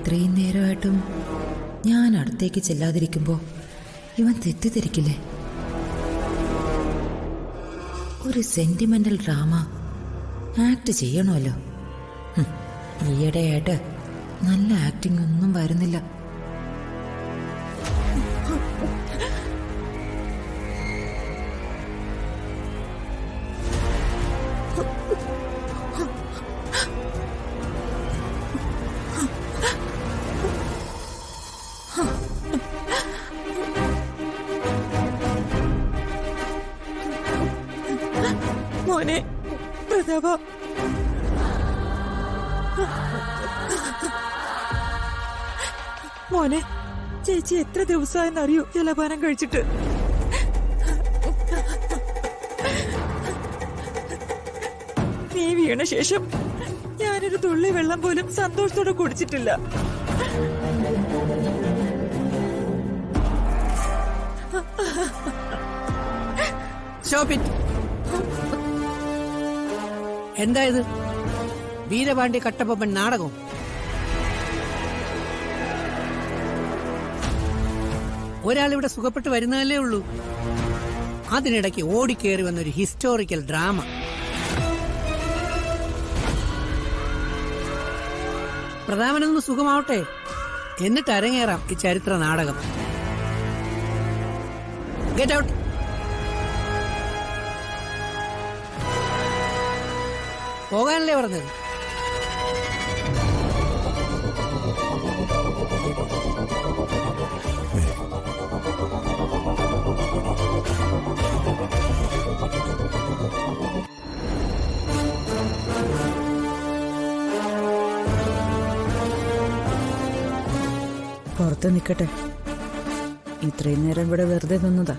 ഇത്രയും നേരമായിട്ടും ഞാൻ അടുത്തേക്ക് ചെല്ലാതിരിക്കുമ്പോ ഇവൻ തെറ്റിദ്ധരിക്കില്ലേ? ഒരു സെന്റിമെന്റൽ ഡ്രാമ ആക്ട് ചെയ്യണമല്ലോ. ഈയിടെയായിട്ട് നല്ല ആക്ടിംഗ് ഒന്നും വരുന്നില്ല. മോനെ പ്രതാപ, മോനെ ചേച്ചി എത്ര ദിവസമായെന്നറിയോ ജലപാനം കഴിച്ചിട്ട്? നീ വീണ ശേഷം ഞാനൊരു തുള്ളി വെള്ളം പോലും സന്തോഷത്തോടെ കുടിച്ചിട്ടില്ല. എന്താ ഇത്? വീരപാണ്ഡ്യ കട്ടപ്പൻ നാടകം? ഒരാളിവിടെ സുഖപ്പെട്ട് വരുന്നതല്ലേ ഉള്ളൂ, അതിനിടയ്ക്ക് ഓടിക്കേറി വന്നൊരു ഹിസ്റ്റോറിക്കൽ ഡ്രാമ. പ്രധാനമൊന്ന് സുഖമാവട്ടെ, എന്നിട്ട് അരങ്ങേറാം ഈ ചരിത്ര നാടകം. Get out. പോകാനല്ലേ പറഞ്ഞത്? പുറത്ത് നിൽക്കട്ടെ, ഇത്രയും നേരം ഇവിടെ വെറുതെ നിന്നതാ.